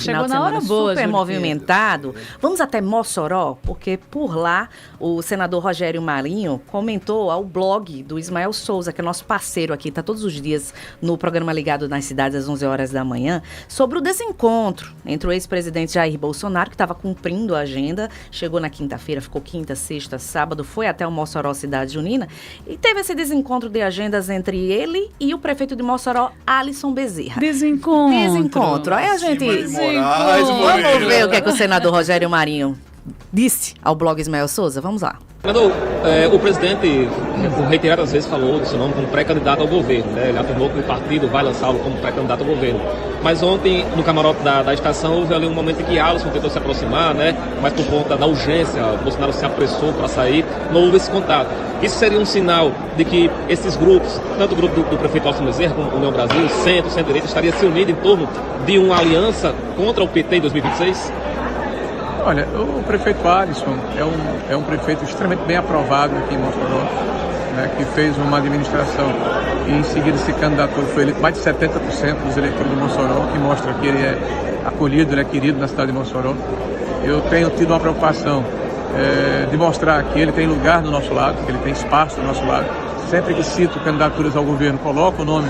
Final Chegou de na semana hora boa, super Júlio movimentado. Vamos até Mossoró, porque por lá o senador Rogério Marinho comentou ao blog do Ismael Souza, que é nosso parceiro aqui, está todos os dias no programa Ligado nas Cidades às 11 horas da manhã, sobre o desencontro entre o ex-presidente Jair Bolsonaro, que estava cumprindo a agenda, chegou na quinta-feira, ficou quinta, sexta, sábado, foi até o Mossoró, cidade junina, e teve esse desencontro de agendas entre ele e o prefeito de Mossoró, Alisson Bezerra. Desencontro. Aí a gente... Vamos ver o que é que o senador Rogério Marinho disse ao blog Ismael Souza. Vamos lá. O presidente, por reiteradas vezes, falou do seu nome como pré-candidato ao governo, né? Ele afirmou que o partido vai lançá-lo como pré-candidato ao governo. Mas ontem, no camarote da estação, houve ali um momento em que Alisson tentou se aproximar, né? Mas por conta da urgência, Bolsonaro se apressou para sair, não houve esse contato. Isso seria um sinal de que esses grupos, tanto o grupo do prefeito Alisson Bezerra como o União Brasil, centro-direita, estaria se unindo em torno de uma aliança contra o PT em 2026? Olha, o prefeito Alisson é um prefeito extremamente bem aprovado aqui em Mossoró, né, que fez uma administração e em seguida se candidatou, foi eleito mais de 70% dos eleitores de Mossoró, que mostra que ele é acolhido, ele é querido na cidade de Mossoró. Eu tenho tido uma preocupação de mostrar que ele tem lugar do nosso lado, que ele tem espaço do nosso lado. Sempre que cito candidaturas ao governo, coloco o nome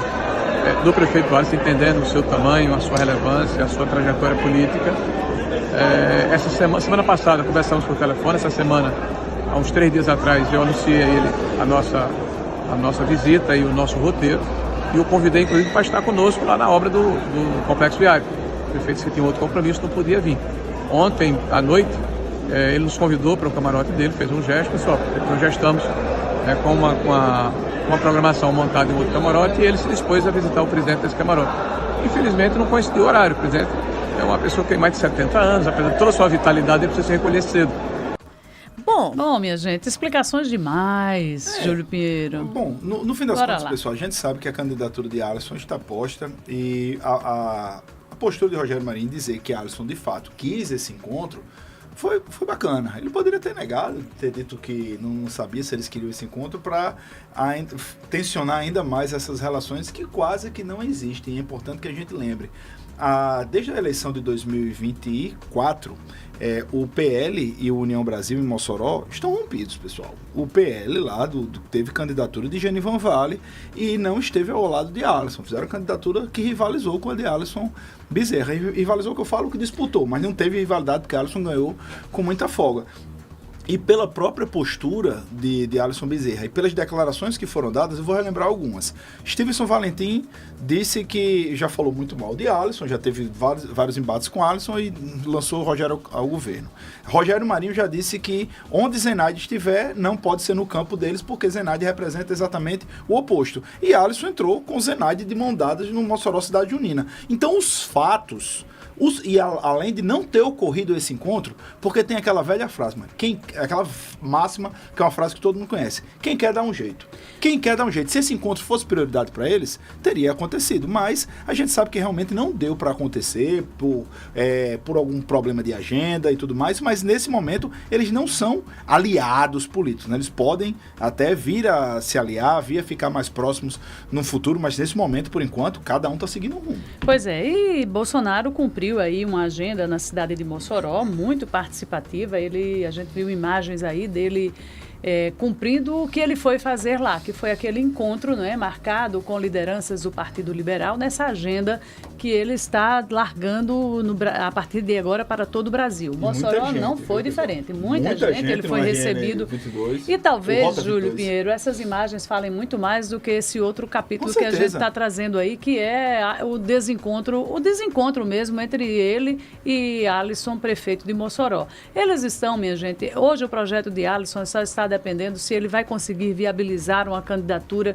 do prefeito Alisson, entendendo o seu tamanho, a sua relevância, a sua trajetória política. Essa semana passada conversamos por telefone, essa semana, há uns 3 dias atrás, eu anunciei a ele a nossa visita e o nosso roteiro, e o convidei, inclusive, para estar conosco lá na obra do Complexo Viário. O prefeito, que tinha outro compromisso, não podia vir. Ontem, à noite, ele nos convidou para o camarote dele, fez um gesto, pessoal, nós já estamos com uma programação montada em outro camarote, e ele se dispôs a visitar o presidente desse camarote. Infelizmente, não coincidiu o horário, o presidente é uma pessoa que tem mais de 70 anos, apesar de toda a sua vitalidade, ele precisa se recolher cedo. Bom, minha gente, explicações demais, Júlio Pinheiro. Bom, no fim das Bora contas, lá. pessoal, a gente sabe que a candidatura de Alisson está posta e a postura de Rogério Marinho dizer que Alisson, de fato, quis esse encontro, foi bacana. Ele poderia ter negado, ter dito que não sabia se eles queriam esse encontro para tensionar ainda mais essas relações que quase que não existem. É importante que a gente lembre. Desde a eleição de 2024, o PL e o União Brasil em Mossoró estão rompidos, pessoal. O PL lá teve candidatura de Genivan Vale e não esteve ao lado de Alisson. Fizeram candidatura que rivalizou com a de Alisson Bezerra. Rivalizou, que eu falo, que disputou, mas não teve rivalidade porque Alisson ganhou com muita folga. E pela própria postura de Alisson Bezerra e pelas declarações que foram dadas, eu vou relembrar algumas. Stevenson Valentim disse que já falou muito mal de Alisson, já teve vários embates com Alisson e lançou o Rogério ao governo. Rogério Marinho já disse que onde Zenaide estiver, não pode ser no campo deles, porque Zenaide representa exatamente o oposto. E Alisson entrou com Zenaide de mão dadas no Mossoró Cidade Junina. Então os fatos... além de não ter ocorrido esse encontro, porque tem aquela velha frase, aquela máxima, que é uma frase que todo mundo conhece. Quem quer dar um jeito. Quem quer dar um jeito. Se esse encontro fosse prioridade para eles, teria acontecido. Mas a gente sabe que realmente não deu para acontecer por algum problema de agenda e tudo mais. Mas nesse momento, eles não são aliados políticos, né? Eles podem até vir a se aliar, vir a ficar mais próximos no futuro, mas nesse momento, por enquanto, cada um está seguindo um rumo. Pois é, e Bolsonaro cumpriu aí uma agenda na cidade de Mossoró, muito participativa. A gente viu imagens aí dele cumprindo o que ele foi fazer lá, que foi aquele encontro, não é, marcado com lideranças do Partido Liberal nessa agenda que ele está largando a partir de agora para todo o Brasil. Mossoró não foi diferente. Muita gente, ele foi recebido. 22, e talvez, Júlio Pinheiro, essas imagens falem muito mais do que esse outro capítulo que a gente está trazendo aí, que é o desencontro mesmo entre ele e Alisson, prefeito de Mossoró. Eles estão, minha gente, hoje o projeto de Alisson só está dependendo se ele vai conseguir viabilizar uma candidatura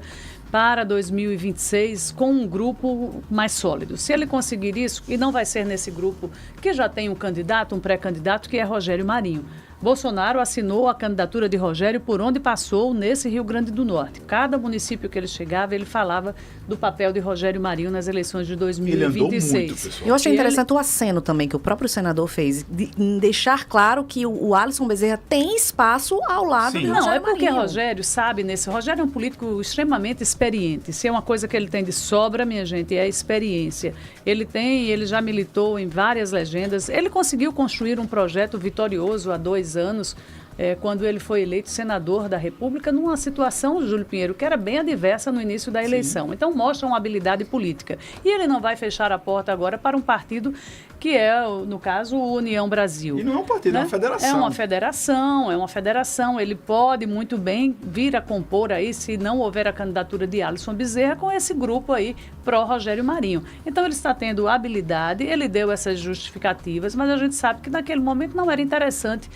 para 2026 com um grupo mais sólido. Se ele conseguir isso, e não vai ser nesse grupo que já tem um candidato, um pré-candidato, que é Rogério Marinho. Bolsonaro assinou a candidatura de Rogério por onde passou nesse Rio Grande do Norte. Cada município que ele chegava, ele falava do papel de Rogério Marinho nas eleições de 2026. Ele andou muito, pessoal. Eu achei interessante o aceno também que o próprio senador fez, em deixar claro que o Alisson Bezerra tem espaço ao lado Sim. de Não, Rogério é porque Marinho. Rogério sabe Rogério é um político extremamente experiente. Se é uma coisa que ele tem de sobra, minha gente, é a experiência. Ele já militou em várias legendas. Ele conseguiu construir um projeto vitorioso há 2 anos, quando ele foi eleito senador da República, numa situação, Júlio Pinheiro, que era bem adversa no início da eleição. Então, mostra uma habilidade política. E ele não vai fechar a porta agora para um partido que é, no caso, o União Brasil. E não é um partido, né? é uma federação. É uma federação. Ele pode muito bem vir a compor aí, se não houver a candidatura de Alisson Bezerra, com esse grupo aí pró-Rogério Marinho. Então, ele está tendo habilidade, ele deu essas justificativas, mas a gente sabe que naquele momento não era interessante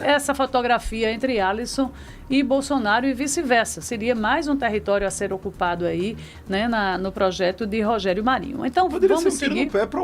essa fotografia entre Alisson e Bolsonaro e vice-versa. Seria mais um território a ser ocupado aí, né, no projeto de Rogério Marinho. Então, Poderia vamos ser um tiro seguir. no pé para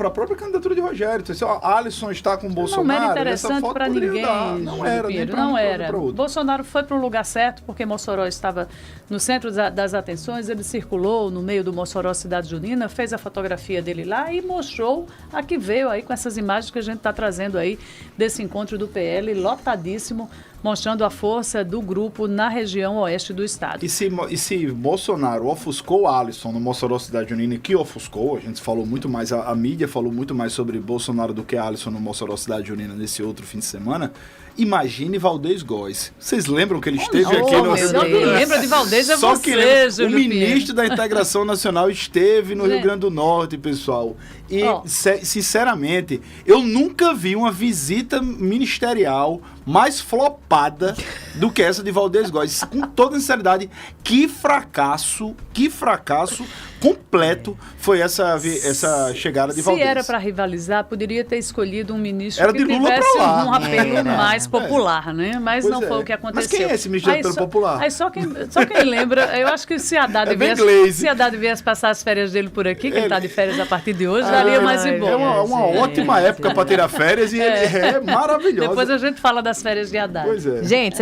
a própria candidatura de Rogério. Então, se o Alisson está com o Bolsonaro, Não era essa interessante foto para poderia ninguém, dar. Não Júlio era, nem Pinheiro, para um, não nem era. para outro. Bolsonaro foi para o lugar certo, porque Mossoró estava no centro das atenções, ele circulou no meio do Mossoró Cidade Junina, fez a fotografia dele lá e mostrou a que veio aí com essas imagens que a gente está trazendo aí desse encontro do PL, lotadíssimo, mostrando a força do grupo na região oeste do estado. E se Bolsonaro ofuscou o Alisson no Mossoró Cidade Junina, que ofuscou, a gente falou muito mais, a mídia falou muito mais sobre Bolsonaro do que Alisson no Mossoró Cidade Junina nesse outro fim de semana, imagine Valdez Góes. Vocês lembram que ele esteve aqui no... Só quem lembra de Valdez é Só você, quem lembra, Júlio o ministro Pinheiro. da Integração Nacional esteve no Rio Grande do Norte, pessoal. E, sinceramente, eu nunca vi uma visita ministerial mais flopada do que essa de Valdez Góes. Com toda sinceridade, que fracasso completo foi essa chegada de Valdez. Se era para rivalizar, poderia ter escolhido um ministro Era que de Lula tivesse pra lá. um apelo mais popular, né? Mas Pois não foi o que aconteceu. Mas quem é esse ministro do apelo popular? Aí só quem lembra, eu acho que se Haddad viesse passar as férias dele por aqui, que ele está de férias a partir de hoje, daria mais de boa. É uma ótima época para tirar férias e ele é maravilhoso. Depois a gente fala das férias de Haddad. Pois é. Gente,